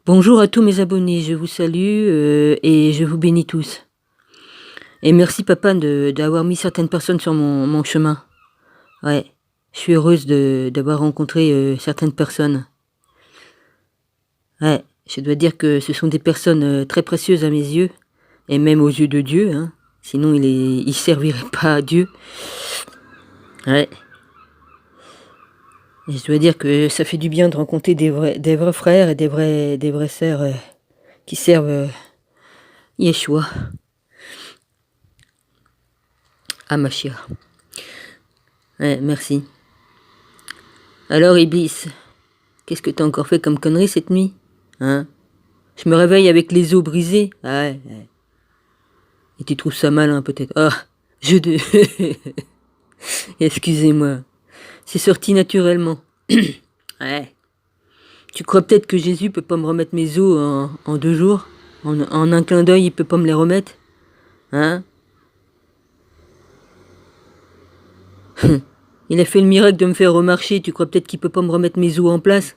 Bonjour à tous mes abonnés, je vous salue et je vous bénis tous. Et merci papa d'avoir mis certaines personnes sur mon chemin. Ouais, je suis heureuse d'avoir rencontré certaines personnes. Ouais, je dois dire que ce sont des personnes très précieuses à mes yeux, et même aux yeux de Dieu, hein. Sinon il servirait pas à Dieu. Ouais. Et je dois dire que ça fait du bien de rencontrer des vrais frères et des vraies sœurs qui servent Yeshua. Ah ma chère. Ouais, merci. Alors Iblis, qu'est-ce que t'as encore fait comme connerie cette nuit? Hein? Je me réveille avec les os brisés. Ah ouais, ouais. Et tu trouves ça malin peut-être. Ah, je de... Excusez-moi. C'est sorti naturellement. Ouais. Tu crois peut-être que Jésus peut pas me remettre mes os en 2 jours? En un clin d'œil, il peut pas me les remettre? Hein? Il a fait le miracle de me faire remarcher. Tu crois peut-être qu'il peut pas me remettre mes os en place?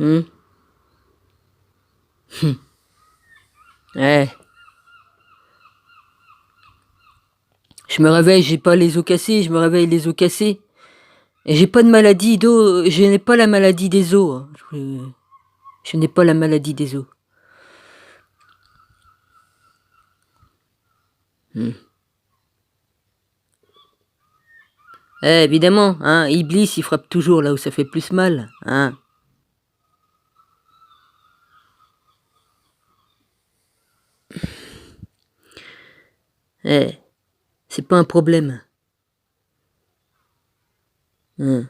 Ouais. Je me réveille, j'ai pas les os cassés, je me réveille les os cassés. Et j'ai pas de maladie d'os, je n'ai pas la maladie des os. Je n'ai pas la maladie des os. Évidemment, hein, Iblis, il frappe toujours là où ça fait plus mal, hein. C'est pas un problème. Hein.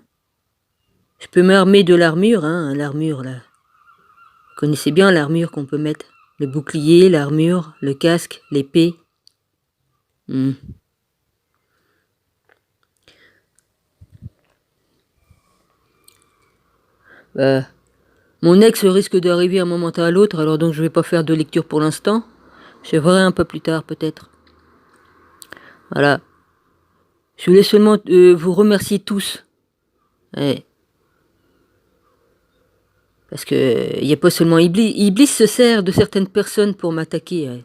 Je peux m'armer de l'armure, hein, l'armure là. Vous connaissez bien l'armure qu'on peut mettre? Le bouclier, l'armure, le casque, l'épée. Mon ex risque d'arriver à un moment à l'autre, alors donc je vais pas faire de lecture pour l'instant. Je verrai un peu plus tard peut-être. Voilà. Je voulais seulement vous remercier tous. Ouais. Parce que il n'y a pas seulement Iblis. Iblis se sert de certaines personnes pour m'attaquer. Ouais.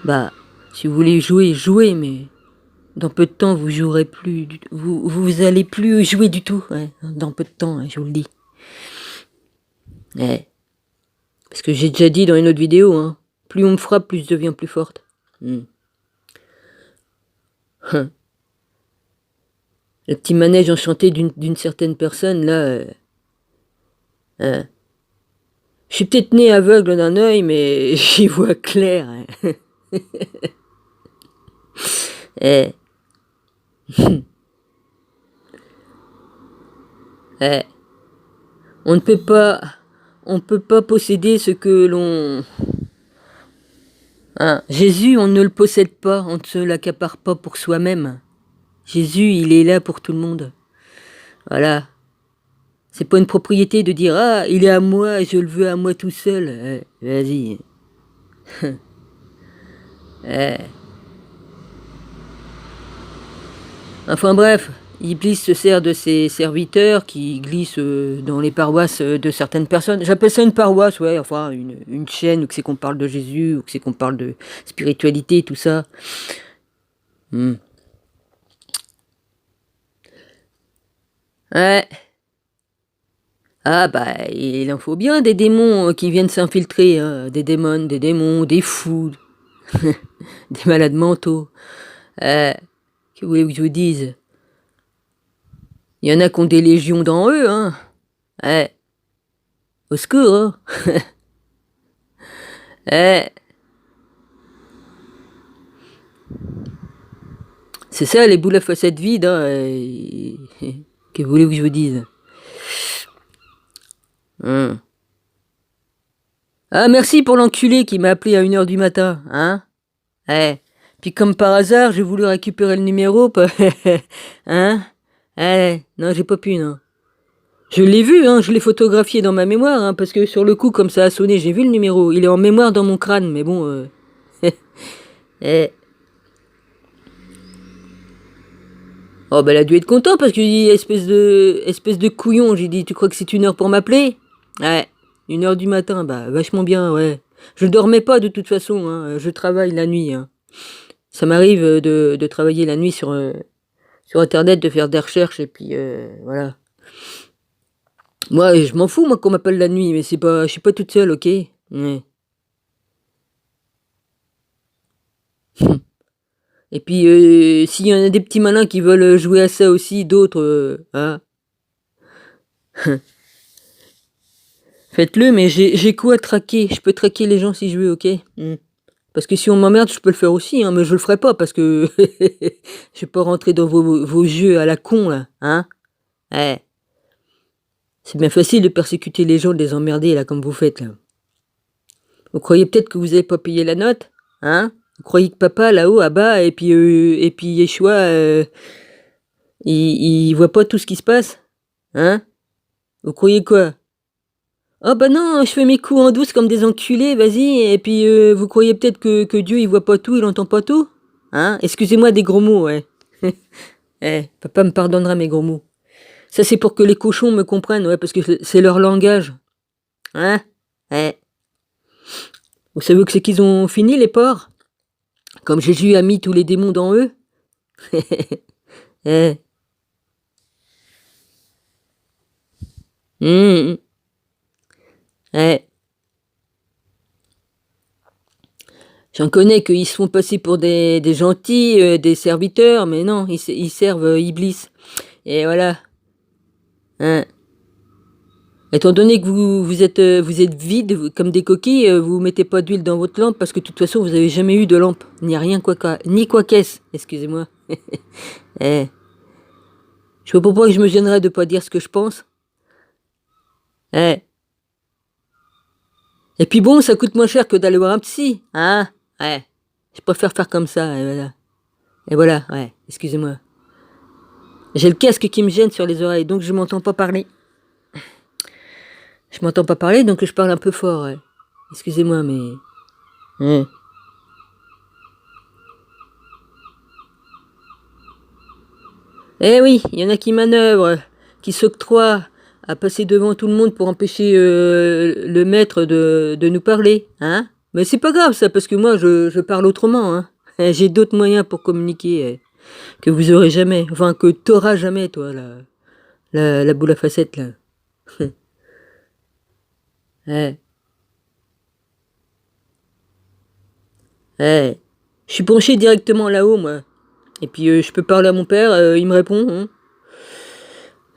Bah, si vous voulez jouer, jouez, mais dans peu de temps, vous jouerez plus. Vous allez plus jouer du tout. Ouais. Dans peu de temps, hein, je vous le dis. Ouais. Parce que j'ai déjà dit dans une autre vidéo, hein, plus on me frappe, plus je deviens plus forte. Le petit manège enchanté d'une certaine personne, là... je suis peut-être né aveugle d'un œil, mais j'y vois clair. Hein. On ne peut pas... On peut pas posséder ce que l'on... Hein. Jésus, on ne le possède pas, on ne se l'accapare pas pour soi-même. Jésus, il est là pour tout le monde. Voilà. C'est pas une propriété de dire « Ah, il est à moi, je le veux à moi tout seul. » Vas-y. Enfin bref, Iblis se sert de ses serviteurs qui glissent dans les paroisses de certaines personnes. J'appelle ça une paroisse, ouais, enfin une chaîne où c'est qu'on parle de Jésus, où c'est qu'on parle de spiritualité, tout ça. Ouais. Ah bah, il en faut bien des démons qui viennent s'infiltrer, hein. Des démons, des fous, des malades mentaux. Que voulez-vous que je vous dise? Il y en a qui ont des légions dans eux, hein. Au secours, hein. C'est ça, les boules à facettes vides, hein. Que voulez-vous que je vous dise? Ah, merci pour l'enculé qui m'a appelé à 1h du matin, hein. Puis comme par hasard, j'ai voulu récupérer le numéro, hein. Non, j'ai pas pu, non. Je l'ai vu, hein, je l'ai photographié dans ma mémoire, hein, parce que sur le coup, comme ça a sonné, j'ai vu le numéro. Il est en mémoire dans mon crâne, mais bon... Oh, bah, elle a dû être content parce que j'ai dit, espèce de couillon. J'ai dit, tu crois que c'est 1 heure pour m'appeler? Ouais, 1 heure du matin, bah, vachement bien, ouais. Je dormais pas de toute façon, hein. Je travaille la nuit, hein. Ça m'arrive de travailler la nuit sur Internet, de faire des recherches et puis voilà. Moi, je m'en fous, moi, qu'on m'appelle la nuit, mais je suis pas toute seule, ok? Ouais. Et puis, s'il y en a des petits malins qui veulent jouer à ça aussi, d'autres, hein, faites-le, mais j'ai quoi traquer? Je peux traquer les gens si je veux, ok? Parce que si on m'emmerde, je peux le faire aussi, hein, mais je le ferai pas parce que je vais pas rentrer dans vos jeux à la con, là, hein? Ouais. C'est bien facile de persécuter les gens, de les emmerder, là, comme vous faites, là. Vous croyez peut-être que vous avez pas payé la note, hein? Vous croyez que papa, là-haut, à bas, et puis Yeshua, il voit pas tout ce qui se passe, hein? Vous croyez quoi? Oh bah non, je fais mes coups en douce comme des enculés, vas-y, et puis vous croyez peut-être que Dieu, il voit pas tout, il entend pas tout? Hein? Excusez-moi des gros mots, ouais. Eh, papa me pardonnera mes gros mots. Ça, c'est pour que les cochons me comprennent, ouais, parce que c'est leur langage. Hein? Eh. Vous savez que c'est qu'ils ont fini, les porcs? Comme Jésus a mis tous les démons dans eux? Eh. Eh. J'en connais qu'ils se font passer pour des gentils, des serviteurs, mais non, ils servent Iblis. Et voilà. Hein. Étant donné que vous êtes vides, comme des coquilles, vous mettez pas d'huile dans votre lampe parce que de toute façon, vous avez jamais eu de lampe. Ni rien ni quoi qu'est-ce. Excusez-moi. Eh. Je vois pas pourquoi je me gênerais de pas dire ce que je pense. Eh. Et puis bon, ça coûte moins cher que d'aller voir un psy, hein? Ouais. Je préfère faire comme ça, et voilà. Et voilà, ouais, excusez-moi. J'ai le casque qui me gêne sur les oreilles, donc je m'entends pas parler. Je m'entends pas parler, donc je parle un peu fort, ouais. Excusez-moi, mais... Ouais. Eh oui, il y en a qui manœuvrent, qui s'octroient à passer devant tout le monde pour empêcher le maître de nous parler, hein? Mais c'est pas grave ça, parce que moi je parle autrement, hein. J'ai d'autres moyens pour communiquer que vous aurez jamais, enfin que t'auras jamais, toi, la boule à facettes, là. Ouais. Ouais. Je suis penché directement là-haut, moi. Et puis je peux parler à mon père, il me répond, hein.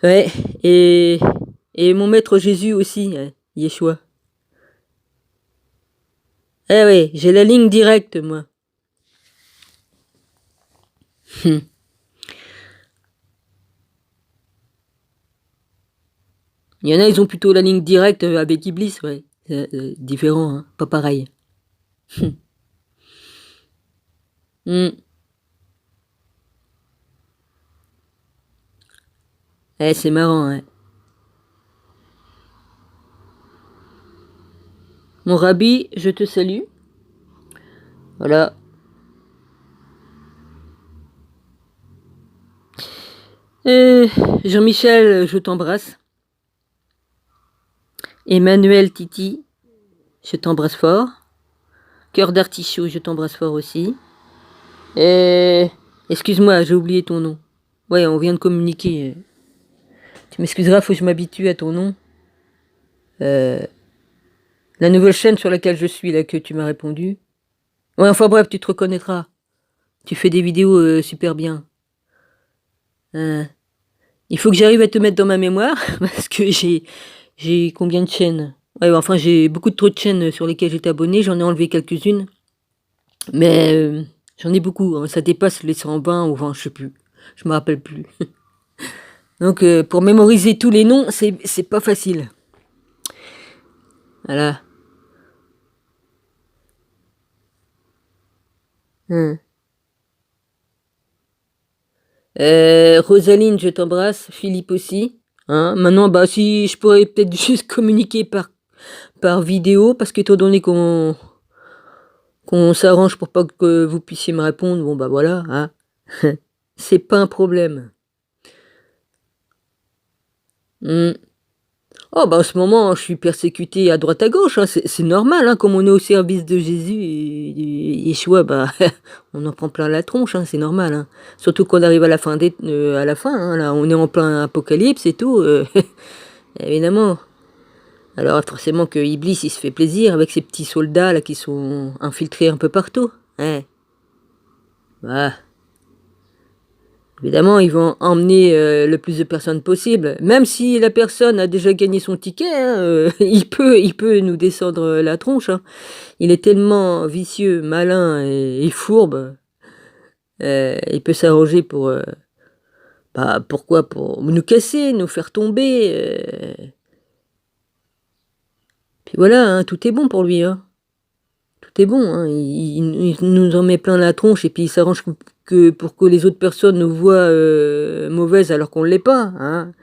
Ouais. Et mon maître Jésus aussi, Yeshua. Eh ouais, j'ai la ligne directe, moi. Il y en a, ils ont plutôt la ligne directe avec Iblis, ouais. Différent, hein, pas pareil. Eh, c'est marrant, ouais. Mon rabbi, je te salue. Voilà. Euh, Jean-Michel, je t'embrasse. Emmanuel Titi, je t'embrasse fort. Cœur d'artichaut, je t'embrasse fort aussi. Excuse-moi, j'ai oublié ton nom. Ouais, on vient de communiquer. Tu m'excuseras, faut que je m'habitue à ton nom. La nouvelle chaîne sur laquelle je suis, là, que tu m'as répondu. Ouais, enfin bref, tu te reconnaîtras. Tu fais des vidéos super bien. Il faut que j'arrive à te mettre dans ma mémoire, parce que j'ai combien de chaînes? Ouais, enfin, j'ai beaucoup trop de chaînes sur lesquelles j'étais abonné, j'en ai enlevé quelques-unes. Mais j'en ai beaucoup, hein. Ça dépasse les 120 ou 20, je sais plus. Je me rappelle plus. Donc, pour mémoriser tous les noms, c'est pas facile. Voilà. Rosaline, je t'embrasse. Philippe aussi. Hein, maintenant, bah, si je pourrais peut-être juste communiquer par vidéo, parce qu'étant donné qu'on s'arrange pour pas que vous puissiez me répondre, bon bah voilà, hein. C'est pas un problème. Mmh. Oh bah, en ce moment, je suis persécuté à droite à gauche, hein, c'est normal, hein, comme on est au service de Jésus et Yeshua, bah, on en prend plein la tronche, hein, c'est normal, hein. Surtout qu'on arrive à la fin à la fin, hein, là, on est en plein apocalypse et tout, évidemment. Alors forcément que Iblis, il se fait plaisir avec ses petits soldats là qui sont infiltrés un peu partout. Ouais, bah, évidemment, ils vont emmener le plus de personnes possible. Même si la personne a déjà gagné son ticket, hein, il peut nous descendre la tronche, hein. Il est tellement vicieux, malin et fourbe. Il peut s'arranger pour, bah, pourquoi? Pour nous casser, nous faire tomber. Puis voilà, hein, tout est bon pour lui, hein. Tout est bon, hein. Il nous en met plein la tronche et puis il s'arrange que pour que les autres personnes nous voient mauvaises alors qu'on ne l'est pas, hein.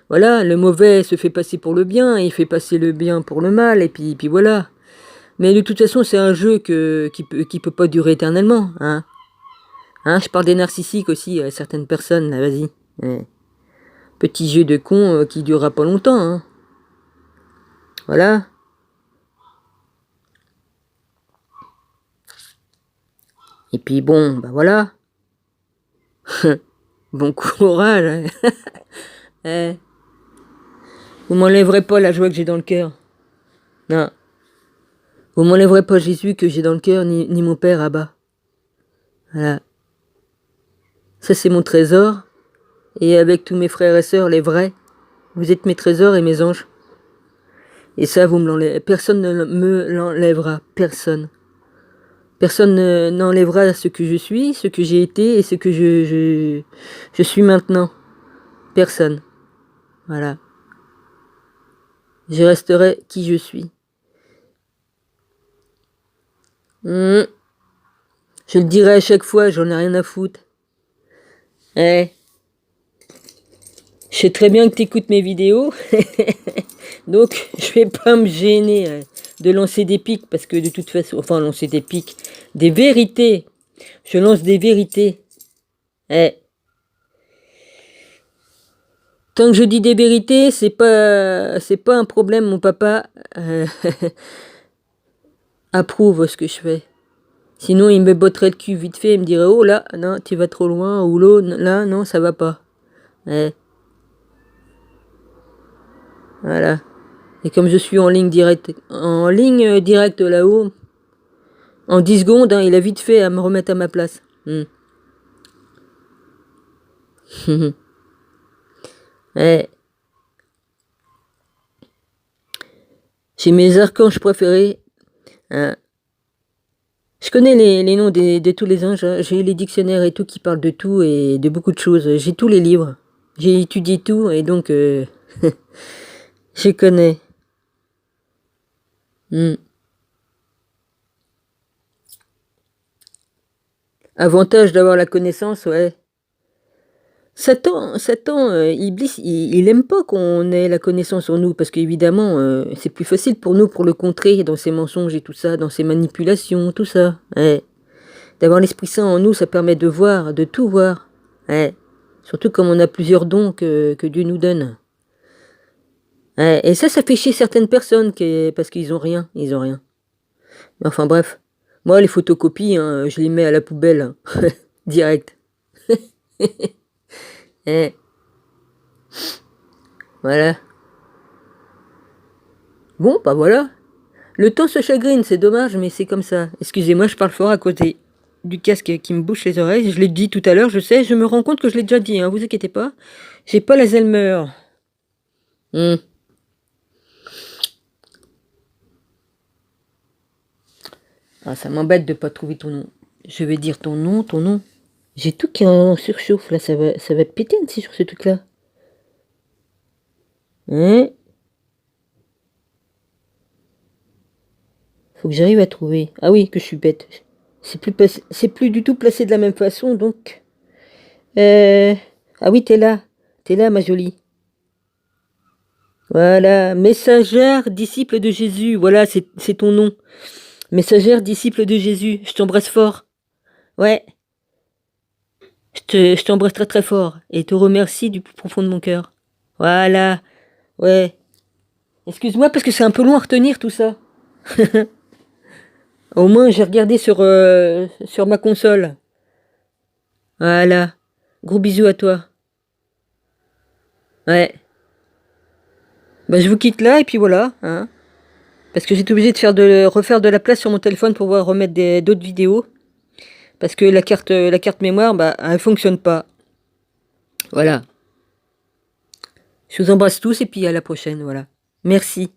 Voilà, le mauvais se fait passer pour le bien, il fait passer le bien pour le mal, et puis voilà. Mais de toute façon, c'est un jeu qui peut pas durer éternellement, hein. Hein, je parle des narcissiques aussi, certaines personnes, là, vas-y. Ouais. Petit jeu de con qui durera pas longtemps, hein. Voilà. Et puis bon, bah voilà. Bon courage, hein. Eh, vous m'enlèverez pas la joie que j'ai dans le cœur. Non. Vous m'enlèverez pas Jésus que j'ai dans le cœur, ni mon Père Abba. Voilà. Ça, c'est mon trésor. Et avec tous mes frères et sœurs, les vrais, vous êtes mes trésors et mes anges. Et ça, vous me l'enlèverez. Personne ne me l'enlèvera. Personne. Personne n'enlèvera ce que je suis, ce que j'ai été et ce que je suis maintenant. Personne. Voilà. Je resterai qui je suis. Je le dirai à chaque fois, j'en ai rien à foutre. Eh. Je sais très bien que tu écoutes mes vidéos, donc je vais pas me gêner de lancer des pics, parce que de toute façon, enfin lancer des pics, des vérités, je lance des vérités. Eh. Tant que je dis des vérités, c'est pas un problème, mon papa approuve ce que je fais. Sinon, il me botterait le cul vite fait, il me dirait, oh là, non, tu vas trop loin, ou là, non, ça va pas. Eh. Voilà. Et comme je suis en ligne directe là-haut, en 10 secondes, hein, il a vite fait à me remettre à ma place. Ouais. J'ai mes archanges préférés. Hein. Je connais les noms de tous les anges. Hein. J'ai les dictionnaires et tout qui parlent de tout et de beaucoup de choses. J'ai tous les livres. J'ai étudié tout et donc je connais. Avantage d'avoir la connaissance, ouais. Satan, Iblis, il aime pas qu'on ait la connaissance en nous, parce qu'évidemment, c'est plus facile pour nous pour le contrer dans ses mensonges et tout ça, dans ses manipulations, tout ça. Ouais. D'avoir l'Esprit Saint en nous, ça permet de voir, de tout voir. Ouais. Surtout comme on a plusieurs dons que Dieu nous donne. Ouais. Et ça fait chier certaines personnes parce qu'ils ont rien, ils ont rien. Mais enfin bref, moi les photocopies, hein, je les mets à la poubelle, hein. Direct. Eh. Voilà. Bon, bah voilà. Le temps se chagrine, c'est dommage, mais c'est comme ça. Excusez-moi, je parle fort à côté du casque qui me bouche les oreilles. Je l'ai dit tout à l'heure, je sais, je me rends compte que je l'ai déjà dit, hein, vous inquiétez pas. J'ai pas l'Alzheimer. Ah, ça m'embête de pas trouver ton nom. Je vais dire ton nom. J'ai tout qui est en surchauffe, là, ça va péter un petit sur ce truc-là. Hein? Faut que j'arrive à trouver. Ah oui, que je suis bête. C'est plus du tout placé de la même façon, donc. Ah oui, t'es là. T'es là, ma jolie. Voilà, messagère, disciple de Jésus. Voilà, c'est ton nom. Messagère, disciple de Jésus. Je t'embrasse fort. Ouais. Je t'embrasse très très fort. Et te remercie du plus profond de mon cœur. Voilà. Ouais. Excuse-moi parce que c'est un peu long à retenir tout ça. Au moins j'ai regardé sur ma console. Voilà. Gros bisous à toi. Ouais. Bah je vous quitte là et puis voilà, hein. Parce que j'étais obligé de refaire de la place sur mon téléphone pour pouvoir remettre d'autres vidéos. Parce que la carte mémoire, bah, elle fonctionne pas. Voilà. Je vous embrasse tous et puis à la prochaine, voilà. Merci.